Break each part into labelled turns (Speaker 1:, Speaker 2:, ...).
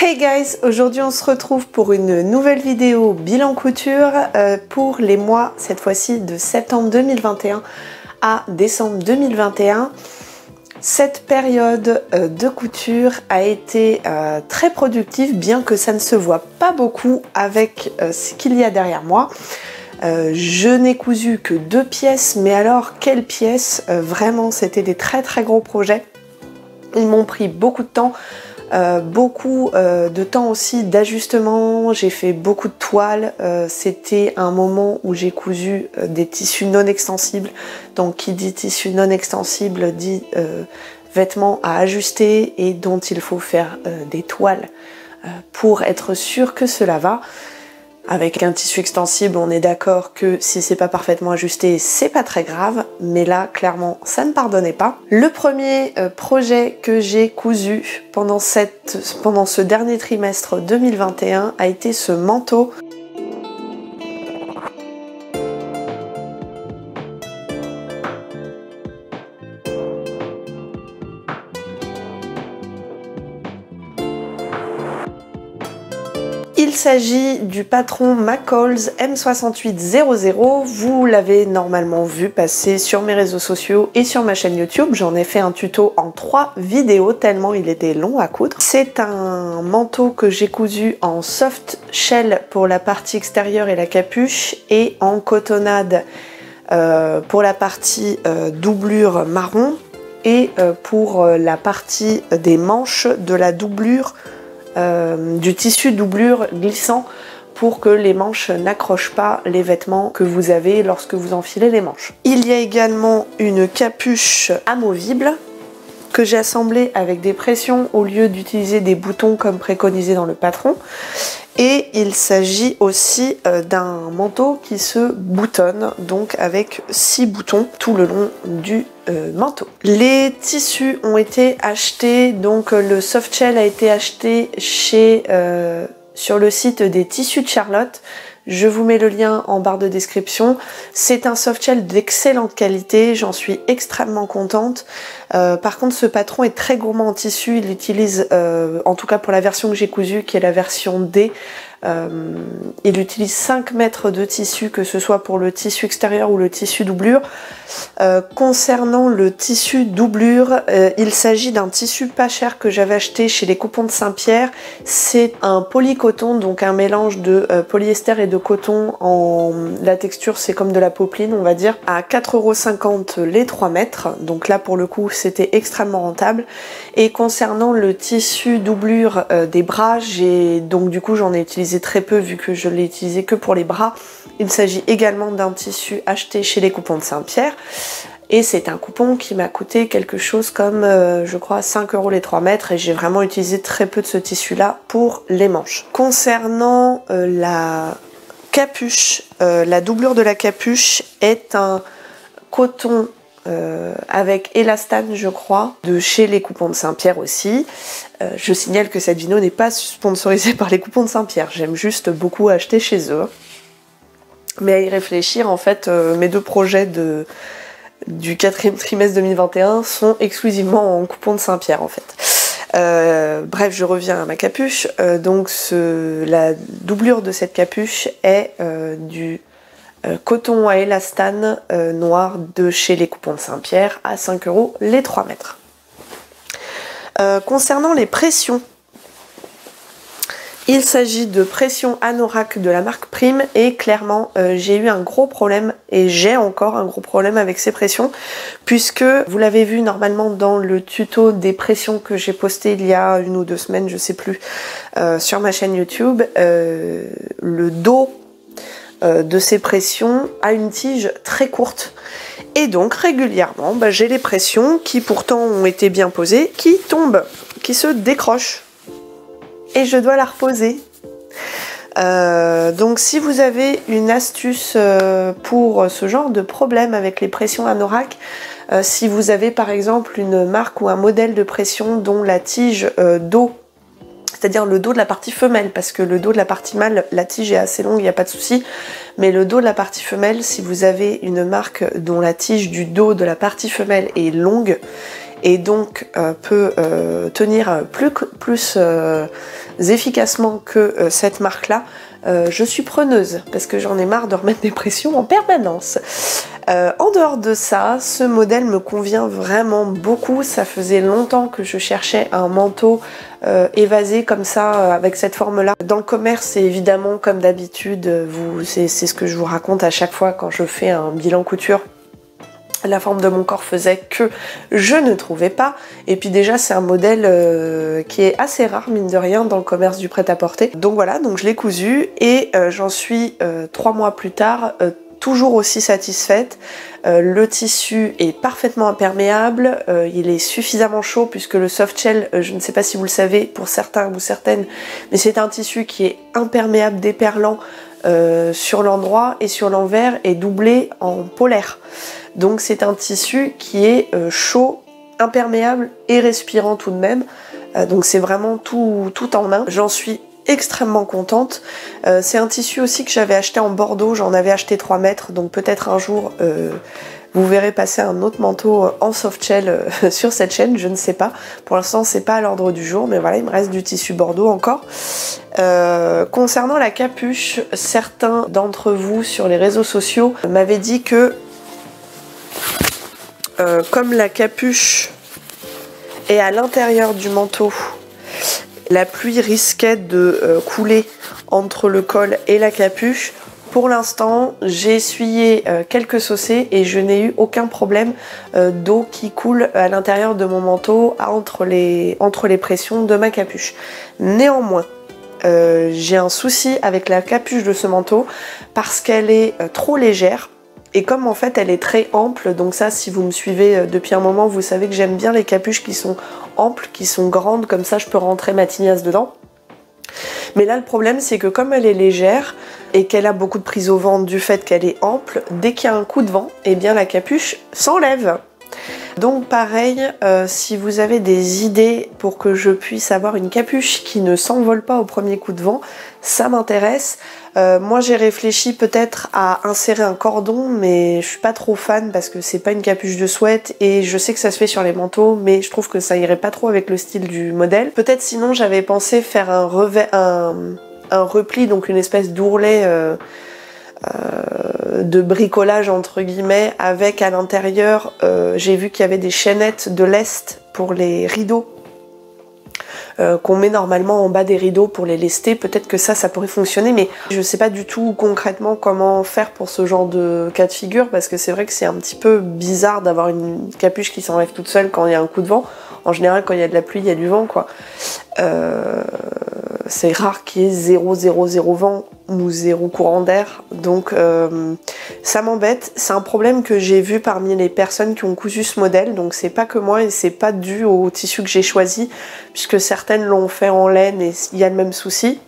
Speaker 1: Hey guys, aujourd'hui on se retrouve pour une nouvelle vidéo bilan couture pour les mois, cette fois-ci de septembre 2021 à décembre 2021. Cette période de couture a été très productive, bien que ça ne se voit pas beaucoup avec ce qu'il y a derrière moi. Je n'ai cousu que 2 pièces, mais alors quelles pièces, vraiment c'était des très gros projets. Ils m'ont pris beaucoup de temps. Beaucoup de temps aussi d'ajustement, j'ai fait beaucoup de toiles, c'était un moment où j'ai cousu des tissus non extensibles, donc qui dit tissu non extensible dit vêtements à ajuster et dont il faut faire des toiles pour être sûr que cela va. Avec un tissu extensible, on est d'accord que si c'est pas parfaitement ajusté, c'est pas très grave, mais là, clairement, ça ne pardonnait pas. Le premier projet que j'ai cousu pendant ce dernier trimestre 2021 a été ce manteau. Il s'agit du patron McCall's M6800, vous l'avez normalement vu passer sur mes réseaux sociaux et sur ma chaîne YouTube, j'en ai fait un tuto en 3 vidéos tellement il était long à coudre. C'est un manteau que j'ai cousu en soft shell pour la partie extérieure et la capuche et en cotonnade pour la partie doublure marron et pour la partie des manches de la doublure du tissu doublure glissant pour que les manches n'accrochent pas les vêtements que vous avez lorsque vous enfilez les manches. Il y a également une capuche amovible que j'ai assemblée avec des pressions au lieu d'utiliser des boutons comme préconisé dans le patron. Et il s'agit aussi d'un manteau qui se boutonne, donc avec 6 boutons tout le long du manteau. Les tissus ont été achetés, donc le soft shell a été acheté sur le site des tissus de Charlotte. Je vous mets le lien en barre de description. C'est un soft shell d'excellente qualité, j'en suis extrêmement contente. Par contre, ce patron est très gourmand en tissu. Il utilise, en tout cas pour la version que j'ai cousue, qui est la version D, il utilise 5 mètres de tissu, que ce soit pour le tissu extérieur ou le tissu doublure. Concernant le tissu doublure, il s'agit d'un tissu pas cher que j'avais acheté chez les Coupons de Saint-Pierre. C'est un polycoton, donc un mélange de polyester et de coton. La texture c'est comme de la popeline on va dire, à 4,50 € les 3 mètres. Donc là pour le coup c'était extrêmement rentable. Et concernant le tissu doublure des bras, donc du coup j'en ai utilisé très peu vu que je l'ai utilisé que pour les bras. Il s'agit également d'un tissu acheté chez les Coupons de Saint-Pierre et c'est un coupon qui m'a coûté quelque chose comme je crois 5 € les 3 mètres et j'ai vraiment utilisé très peu de ce tissu là pour les manches. Concernant la capuche, la doublure de la capuche est un coton avec élastane je crois, de chez les Coupons de Saint-Pierre aussi. Je signale que cette vidéo n'est pas sponsorisée par les Coupons de Saint-Pierre, j'aime juste beaucoup acheter chez eux. Mais à y réfléchir, en fait, mes 2 projets du 4e trimestre 2021 sont exclusivement en Coupons de Saint-Pierre en fait. Bref, je reviens à ma capuche. Donc la doublure de cette capuche est du coton à élastane noir de chez les Coupons de Saint-Pierre à 5 € les 3 mètres. Concernant les pressions, il s'agit de pression anorak de la marque Prime et clairement j'ai eu un gros problème et j'ai encore un gros problème avec ces pressions puisque vous l'avez vu normalement dans le tuto des pressions que j'ai posté il y a 1 ou 2 semaines, je sais plus, sur ma chaîne YouTube, le dos de ces pressions a une tige très courte et donc régulièrement j'ai les pressions qui pourtant ont été bien posées qui tombent, qui se décrochent et je dois la reposer. Donc si vous avez une astuce pour ce genre de problème avec les pressions anorak, si vous avez par exemple une marque ou un modèle de pression dont la tige dos, c'est-à-dire le dos de la partie femelle, parce que le dos de la partie mâle, la tige est assez longue, il n'y a pas de souci, mais le dos de la partie femelle, si vous avez une marque dont la tige du dos de la partie femelle est longue et donc peut tenir plus efficacement que cette marque-là, je suis preneuse parce que j'en ai marre de remettre des pressions en permanence. En dehors de ça, ce modèle me convient vraiment beaucoup. Ça faisait longtemps que je cherchais un manteau évasé comme ça, avec cette forme-là. Dans le commerce, c'est évidemment comme d'habitude, c'est ce que je vous raconte à chaque fois quand je fais un bilan couture. La forme de mon corps faisait que je ne trouvais pas. Et puis déjà, c'est un modèle qui est assez rare, mine de rien, dans le commerce du prêt-à-porter. Donc voilà, donc je l'ai cousu et j'en suis 3 mois plus tard, toujours aussi satisfaite. Le tissu est parfaitement imperméable, il est suffisamment chaud puisque le soft shell, je ne sais pas si vous le savez pour certains ou certaines, mais c'est un tissu qui est imperméable, déperlant sur l'endroit et sur l'envers et doublé en polaire. Donc c'est un tissu qui est chaud, imperméable et respirant tout de même. Donc c'est vraiment tout en un. J'en suis extrêmement contente. C'est un tissu aussi que j'avais acheté en Bordeaux, j'en avais acheté 3 mètres, donc peut-être un jour vous verrez passer un autre manteau en soft shell sur cette chaîne, je ne sais pas. Pour l'instant c'est pas à l'ordre du jour, mais voilà, il me reste du tissu Bordeaux encore. Concernant la capuche, certains d'entre vous sur les réseaux sociaux m'avaient dit que comme la capuche est à l'intérieur du manteau, la pluie risquait de couler entre le col et la capuche. Pour l'instant, j'ai essuyé quelques saucées et je n'ai eu aucun problème d'eau qui coule à l'intérieur de mon manteau entre les pressions de ma capuche. Néanmoins, j'ai un souci avec la capuche de ce manteau parce qu'elle est trop légère. Et comme en fait elle est très ample, donc ça si vous me suivez depuis un moment, vous savez que j'aime bien les capuches qui sont amples, qui sont grandes, comme ça je peux rentrer ma tignasse dedans. Mais là le problème c'est que comme elle est légère et qu'elle a beaucoup de prise au ventre du fait qu'elle est ample, dès qu'il y a un coup de vent, eh bien la capuche s'enlève. Donc pareil, si vous avez des idées pour que je puisse avoir une capuche qui ne s'envole pas au premier coup de vent, ça m'intéresse. Moi j'ai réfléchi peut-être à insérer un cordon, mais je suis pas trop fan parce que c'est pas une capuche de sweat et je sais que ça se fait sur les manteaux, mais je trouve que ça irait pas trop avec le style du modèle. Peut-être sinon j'avais pensé faire un repli, donc une espèce d'ourlet de bricolage entre guillemets, avec à l'intérieur, j'ai vu qu'il y avait des chaînettes de lest pour les rideaux qu'on met normalement en bas des rideaux pour les lester. Peut-être que ça pourrait fonctionner, mais je sais pas du tout concrètement comment faire pour ce genre de cas de figure, parce que c'est vrai que c'est un petit peu bizarre d'avoir une capuche qui s'enlève toute seule quand il y a un coup de vent. En général, quand il y a de la pluie, il y a du vent, quoi. C'est rare qu'il y ait 0 vent ou 0 courant d'air, donc ça m'embête. C'est un problème que j'ai vu parmi les personnes qui ont cousu ce modèle, donc c'est pas que moi et c'est pas dû au tissu que j'ai choisi, puisque certaines l'ont fait en laine et il y a le même souci.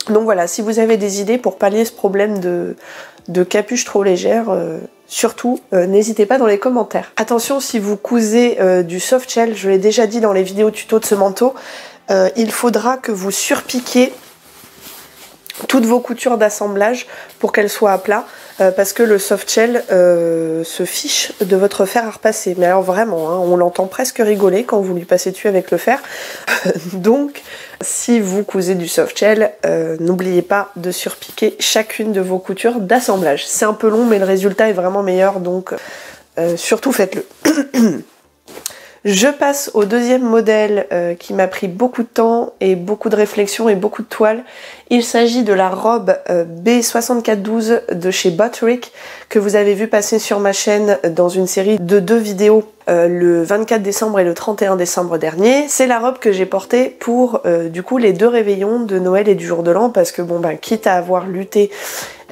Speaker 1: Donc voilà, si vous avez des idées pour pallier ce problème de capuche trop légère, surtout n'hésitez pas dans les commentaires. Attention, si vous cousez du soft shell, je l'ai déjà dit dans les vidéos tuto de ce manteau, il faudra que vous surpiquiez toutes vos coutures d'assemblage pour qu'elles soient à plat, parce que le soft shell se fiche de votre fer à repasser. Mais alors vraiment, hein, on l'entend presque rigoler quand vous lui passez dessus avec le fer. Donc si vous cousez du soft shell, n'oubliez pas de surpiquer chacune de vos coutures d'assemblage. C'est un peu long mais le résultat est vraiment meilleur, donc surtout faites-le. Je passe au deuxième modèle qui m'a pris beaucoup de temps et beaucoup de réflexion et beaucoup de toile. Il s'agit de la robe B6412 de chez Botterick que vous avez vu passer sur ma chaîne dans une série de 2 vidéos le 24 décembre et le 31 décembre dernier. C'est la robe que j'ai portée pour du coup les 2 réveillons de Noël et du jour de l'an, parce que bon ben quitte à avoir lutté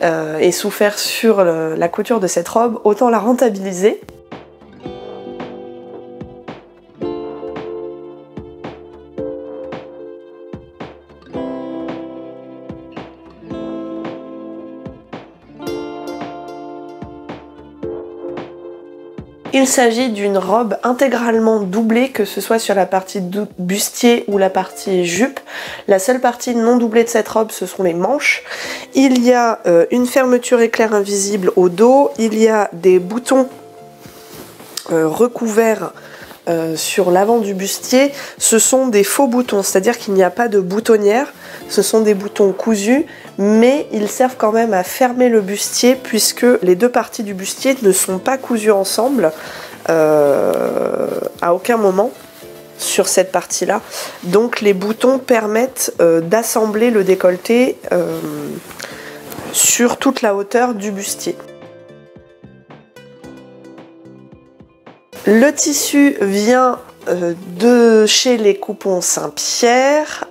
Speaker 1: et souffert sur la couture de cette robe, autant la rentabiliser. Il s'agit d'une robe intégralement doublée, que ce soit sur la partie bustier ou la partie jupe. La seule partie non doublée de cette robe, ce sont les manches. Il y a une fermeture éclair invisible au dos, il y a des boutons recouverts sur l'avant du bustier, ce sont des faux boutons, c'est-à-dire qu'il n'y a pas de boutonnière, ce sont des boutons cousus, mais ils servent quand même à fermer le bustier puisque les deux parties du bustier ne sont pas cousues ensemble à aucun moment sur cette partie-là. Donc les boutons permettent d'assembler le décolleté sur toute la hauteur du bustier. Le tissu vient de chez les Coupons Saint-Pierre.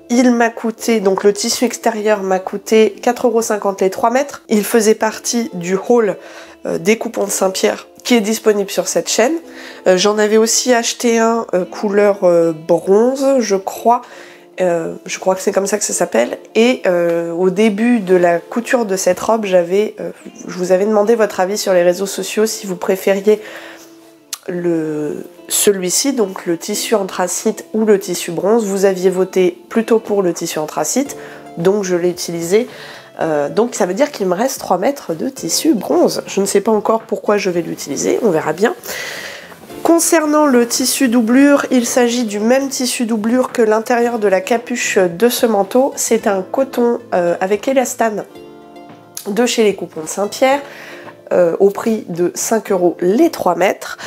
Speaker 1: Il m'a coûté, donc le tissu extérieur m'a coûté 4,50 € les 3 mètres. Il faisait partie du haul des Coupons de Saint-Pierre qui est disponible sur cette chaîne. J'en avais aussi acheté un couleur bronze, je crois que c'est comme ça que ça s'appelle. Et au début de la couture de cette robe, je vous avais demandé votre avis sur les réseaux sociaux si vous préfériez celui-ci, donc le tissu anthracite ou le tissu bronze. Vous aviez voté plutôt pour le tissu anthracite, donc je l'ai utilisé. Donc ça veut dire qu'il me reste 3 mètres de tissu bronze. Je ne sais pas encore pourquoi je vais l'utiliser, on verra bien. Concernant le tissu doublure, il s'agit du même tissu doublure que l'intérieur de la capuche de ce manteau. C'est un coton avec élastane de chez les Coupons de Saint-Pierre. Au prix de 5 € les 3 mètres.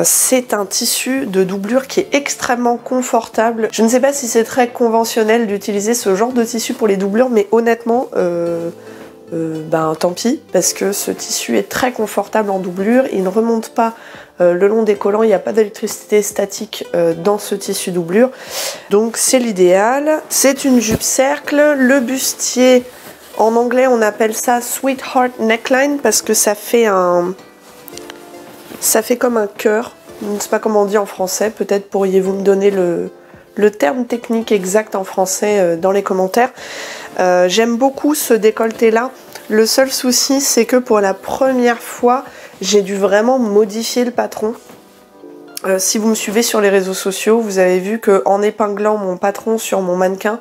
Speaker 1: C'est un tissu de doublure qui est extrêmement confortable. Je ne sais pas si c'est très conventionnel d'utiliser ce genre de tissu pour les doublures, mais honnêtement, tant pis, parce que ce tissu est très confortable en doublure. Il ne remonte pas le long des collants, il n'y a pas d'électricité statique dans ce tissu doublure. Donc c'est l'idéal. C'est une jupe cercle. Le bustier, en anglais, on appelle ça Sweetheart Neckline parce que ça fait comme un cœur. Je ne sais pas comment on dit en français. Peut-être pourriez-vous me donner le terme technique exact en français dans les commentaires. J'aime beaucoup ce décolleté-là. Le seul souci, c'est que pour la première fois, j'ai dû vraiment modifier le patron. Si vous me suivez sur les réseaux sociaux, vous avez vu qu'en épinglant mon patron sur mon mannequin,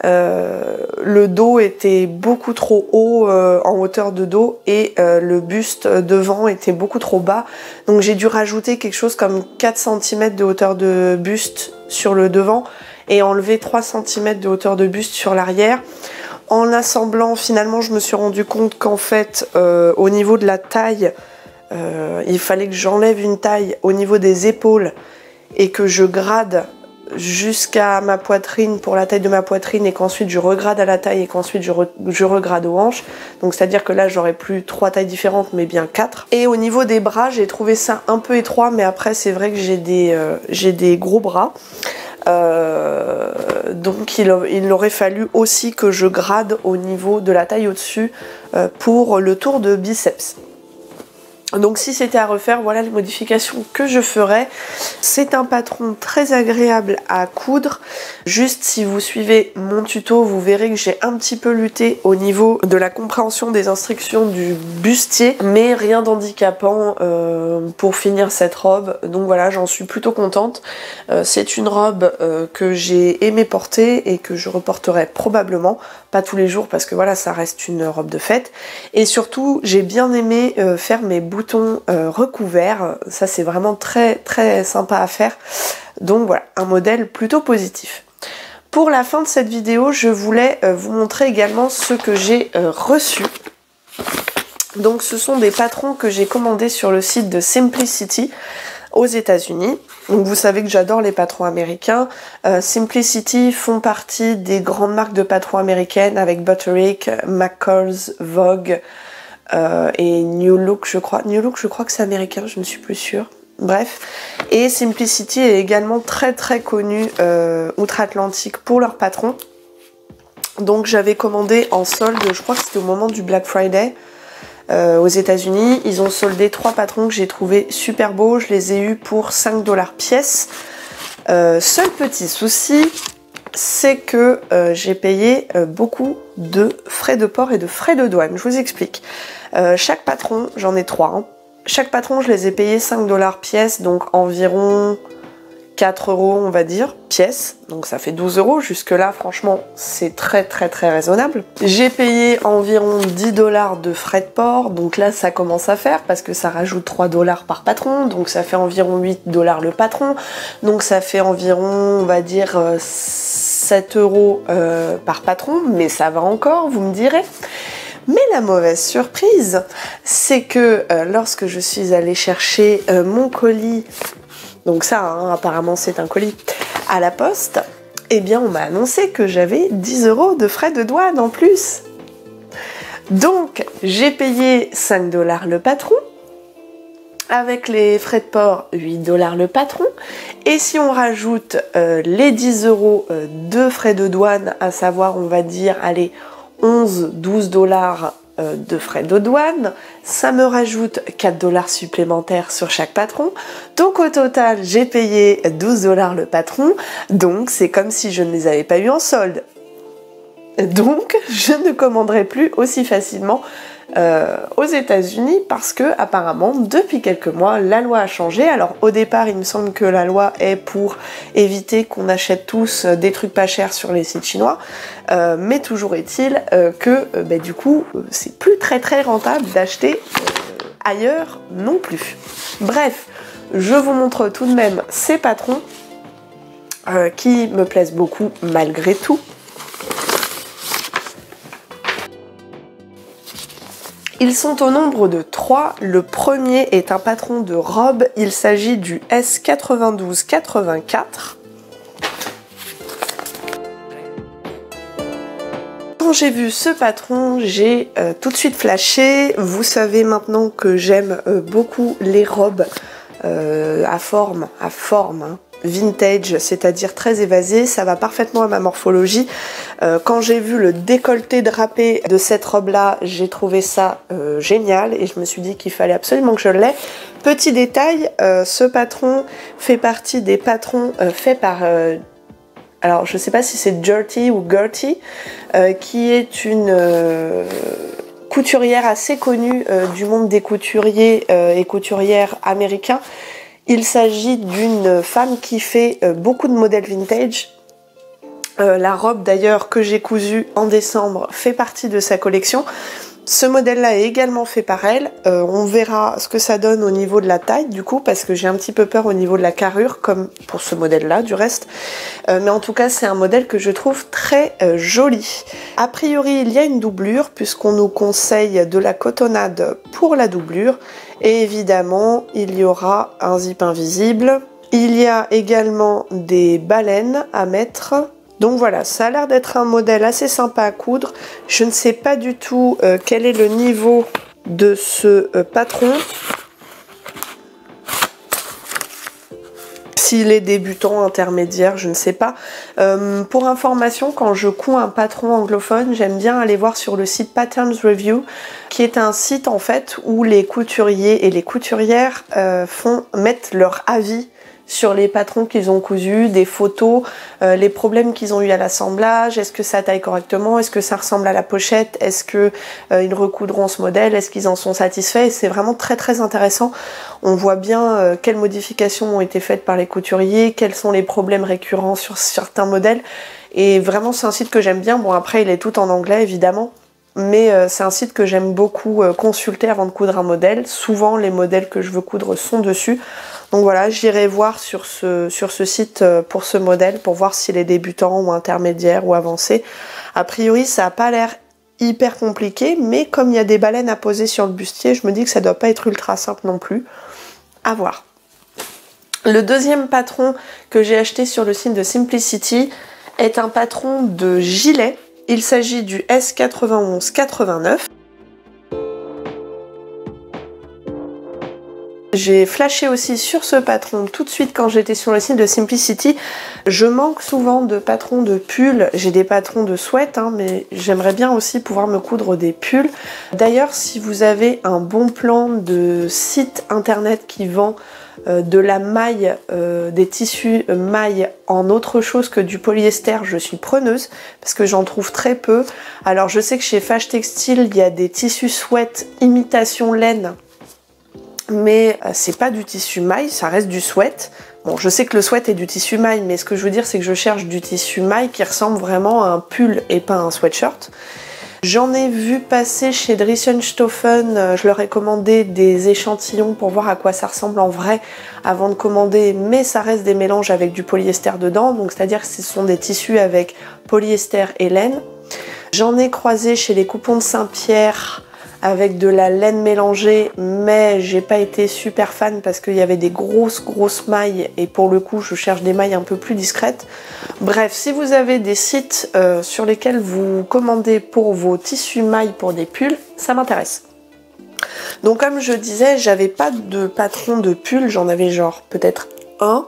Speaker 1: le dos était beaucoup trop haut en hauteur de dos et le buste devant était beaucoup trop bas. Donc j'ai dû rajouter quelque chose comme 4 cm de hauteur de buste sur le devant et enlever 3 cm de hauteur de buste sur l'arrière. En assemblant, finalement, je me suis rendu compte qu'en fait, au niveau de la taille, il fallait que j'enlève une taille au niveau des épaules et que je grade jusqu'à ma poitrine pour la taille de ma poitrine et qu'ensuite je regrade à la taille et qu'ensuite je regrade aux hanches. Donc c'est à dire que là j'aurais plus 3 tailles différentes mais bien 4. Et au niveau des bras, j'ai trouvé ça un peu étroit, mais après c'est vrai que j'ai des gros bras. Donc il aurait fallu aussi que je grade au niveau de la taille au-dessus pour le tour de biceps. Donc si c'était à refaire, voilà les modifications que je ferais. C'est un patron très agréable à coudre. Juste si vous suivez mon tuto, vous verrez que j'ai un petit peu lutté au niveau de la compréhension des instructions du bustier, mais rien d'handicapant pour finir cette robe. Donc voilà, j'en suis plutôt contente. C'est une robe que j'ai aimé porter et que je reporterai probablement, pas tous les jours parce que voilà, ça reste une robe de fête. Et surtout, j'ai bien aimé faire mes boutons recouverts, ça c'est vraiment très très sympa à faire. Donc voilà, un modèle plutôt positif. Pour la fin de cette vidéo, je voulais vous montrer également ce que j'ai reçu. Donc ce sont des patrons que j'ai commandés sur le site de Simplicity aux États-Unis. Donc vous savez que j'adore les patrons américains. Simplicity font partie des grandes marques de patrons américaines avec Butterick, McCall's, Vogue, et New Look, je crois. New Look, je crois que c'est américain, je ne suis plus sûre. Bref. Et Simplicity est également très très connu outre-Atlantique pour leurs patrons. Donc j'avais commandé en solde, je crois que c'était au moment du Black Friday aux États-Unis. Ils ont soldé 3 patrons que j'ai trouvé super beaux. Je les ai eus pour 5 $ pièce. Seul petit souci, c'est que j'ai payé beaucoup de frais de port et de frais de douane. Je vous explique. Chaque patron, j'en ai 3. Chaque patron, je les ai payés 5 $ pièce, donc environ 4 € on va dire, pièce, donc ça fait 12 €. Jusque là franchement c'est très raisonnable. J'ai payé environ 10 $ de frais de port, donc là ça commence à faire parce que ça rajoute 3 $ par patron, donc ça fait environ 8 $ le patron, donc ça fait environ on va dire 7 € par patron, mais ça va encore, vous me direz. Mais la mauvaise surprise, c'est que lorsque je suis allée chercher mon colis, donc ça, hein, apparemment c'est un colis, à la poste, eh bien on m'a annoncé que j'avais 10 € de frais de douane en plus. Donc j'ai payé 5 $ le patron, avec les frais de port 8 $ le patron, et si on rajoute les 10 € de frais de douane, à savoir on va dire, allez, 11-12 $ de frais de douane, ça me rajoute 4 $ supplémentaires sur chaque patron, donc au total j'ai payé 12 $ le patron, donc c'est comme si je ne les avais pas eu en solde. Donc je ne commanderai plus aussi facilement aux États-Unis parce que apparemment depuis quelques mois la loi a changé. Alors au départ il me semble que la loi est pour éviter qu'on achète tous des trucs pas chers sur les sites chinois, mais toujours est-il que du coup c'est plus très rentable d'acheter ailleurs non plus. Bref, je vous montre tout de même ces patrons qui me plaisent beaucoup malgré tout. Ils sont au nombre de 3. Le premier est un patron de robe. Il s'agit du S9284. Quand j'ai vu ce patron, j'ai tout de suite flashé. Vous savez maintenant que j'aime beaucoup les robes à forme, hein, vintage, c'est-à-dire très évasée, ça va parfaitement à ma morphologie. Quand j'ai vu le décolleté drapé de cette robe-là, j'ai trouvé ça génial et je me suis dit qu'il fallait absolument que je l'aie. Petit détail, ce patron fait partie des patrons faits par... alors je sais pas si c'est Gertie ou Gertie, qui est une... couturière assez connue du monde des couturiers et couturières américains. Il s'agit d'une femme qui fait beaucoup de modèles vintage. La robe d'ailleurs que j'ai cousue en décembre fait partie de sa collection. Ce modèle-là est également fait par elle. On verra ce que ça donne au niveau de la taille du coup, parce que j'ai un petit peu peur au niveau de la carrure, comme pour ce modèle-là du reste. Mais en tout cas, c'est un modèle que je trouve très joli. A priori, il y a une doublure, puisqu'on nous conseille de la cotonnade pour la doublure. Et évidemment, il y aura un zip invisible. Il y a également des baleines à mettre. Donc voilà, ça a l'air d'être un modèle assez sympa à coudre. Je ne sais pas du tout quel est le niveau de ce patron. S'il est débutant, intermédiaire, je ne sais pas. Pour information, quand je couds un patron anglophone, j'aime bien aller voir sur le site Patterns Review, qui est un site en fait où les couturiers et les couturières mettent leur avis sur les patrons qu'ils ont cousus, des photos, les problèmes qu'ils ont eu à l'assemblage, est-ce que ça taille correctement, est-ce que ça ressemble à la pochette, est-ce que ils recoudront ce modèle, est-ce qu'ils en sont satisfaits, et c'est vraiment très intéressant. On voit bien quelles modifications ont été faites par les couturiers, quels sont les problèmes récurrents sur certains modèles, et vraiment c'est un site que j'aime bien. Bon après il est tout en anglais évidemment, mais c'est un site que j'aime beaucoup consulter avant de coudre un modèle. Souvent les modèles que je veux coudre sont dessus. Donc voilà, j'irai voir sur ce site pour ce modèle, pour voir s'il est débutant ou intermédiaire ou avancé. A priori, ça n'a pas l'air hyper compliqué, mais comme il y a des baleines à poser sur le bustier, je me dis que ça doit pas être ultra simple non plus. À voir. Le deuxième patron que j'ai acheté sur le site de Simplicity est un patron de gilet. Il s'agit du S9189. J'ai flashé aussi sur ce patron tout de suite quand j'étais sur le site de Simplicity. Je manque souvent de patrons de pulls, j'ai des patrons de sweat, hein, mais j'aimerais bien aussi pouvoir me coudre des pulls. D'ailleurs, si vous avez un bon plan de site internet qui vend de la maille, des tissus maille en autre chose que du polyester, je suis preneuse parce que j'en trouve très peu. Alors je sais que chez Fâche Textile, il y a des tissus sweat imitation laine, mais c'est pas du tissu maille, ça reste du sweat. Bon, je sais que le sweat est du tissu maille, mais ce que je veux dire, c'est que je cherche du tissu maille qui ressemble vraiment à un pull et pas à un sweatshirt. J'en ai vu passer chez Dressenstoffen, je leur ai commandé des échantillons pour voir à quoi ça ressemble en vrai avant de commander, mais ça reste des mélanges avec du polyester dedans, donc c'est-à-dire que ce sont des tissus avec polyester et laine. J'en ai croisé chez les Coupons de Saint-Pierre avec de la laine mélangée, mais j'ai pas été super fan parce qu'il y avait des grosses mailles et pour le coup je cherche des mailles un peu plus discrètes. Bref, si vous avez des sites sur lesquels vous commandez pour vos tissus mailles pour des pulls, ça m'intéresse. Donc comme je disais, j'avais pas de patron de pull, j'en avais genre peut-être un.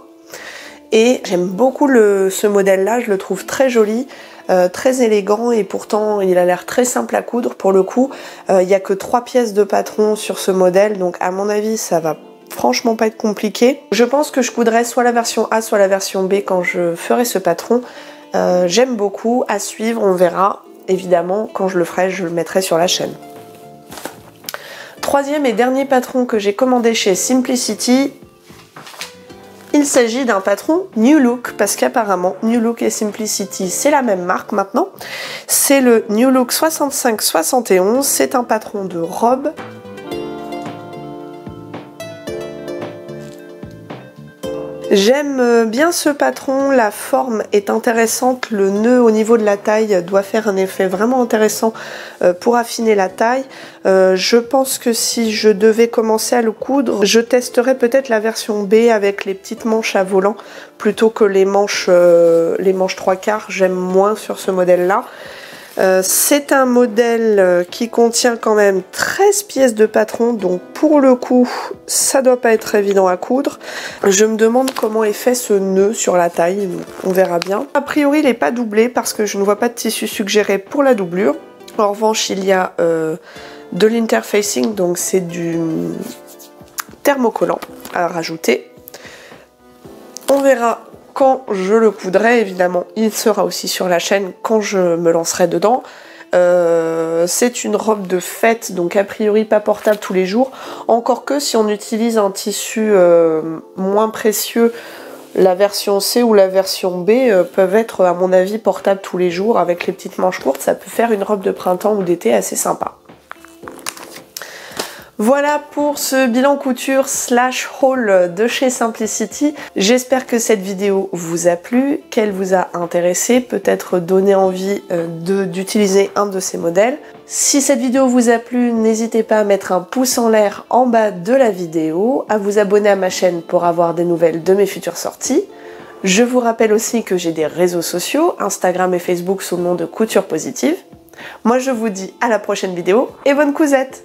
Speaker 1: Et j'aime beaucoup ce modèle là, je le trouve très joli. Très élégant et pourtant il a l'air très simple à coudre. Pour le coup, il n'y a que 3 pièces de patron sur ce modèle, donc à mon avis ça va franchement pas être compliqué. Je pense que je coudrai soit la version A soit la version B quand je ferai ce patron. J'aime beaucoup, à suivre, on verra. Évidemment, quand je le ferai, je le mettrai sur la chaîne. Troisième et dernier patron que j'ai commandé chez Simplicity. Il s'agit d'un patron New Look, parce qu'apparemment New Look et Simplicity c'est la même marque maintenant. C'est le New Look 6571, c'est un patron de robe. J'aime bien ce patron, la forme est intéressante, le nœud au niveau de la taille doit faire un effet vraiment intéressant pour affiner la taille. Je pense que si je devais commencer à le coudre, je testerais peut-être la version B avec les petites manches à volant plutôt que les manches 3/4, j'aime moins sur ce modèle-là. C'est un modèle qui contient quand même 13 pièces de patron, donc pour le coup ça doit pas être évident à coudre. Je me demande comment est fait ce nœud sur la taille, on verra bien. A priori il n'est pas doublé parce que je ne vois pas de tissu suggéré pour la doublure. En revanche il y a de l'interfacing, donc c'est du thermocollant à rajouter. On verra quand je le coudrai, évidemment, il sera aussi sur la chaîne quand je me lancerai dedans. C'est une robe de fête, donc a priori pas portable tous les jours. Encore que si on utilise un tissu moins précieux, la version C ou la version B peuvent être, à mon avis, portables tous les jours avec les petites manches courtes. Ça peut faire une robe de printemps ou d'été assez sympa. Voilà pour ce bilan couture / haul de chez Simplicity. J'espère que cette vidéo vous a plu, qu'elle vous a intéressé, peut-être donné envie d'utiliser un de ces modèles. Si cette vidéo vous a plu, n'hésitez pas à mettre un pouce en l'air en bas de la vidéo, à vous abonner à ma chaîne pour avoir des nouvelles de mes futures sorties. Je vous rappelle aussi que j'ai des réseaux sociaux, Instagram et Facebook sous le nom de Couture Positive. Moi je vous dis à la prochaine vidéo et bonne cousette!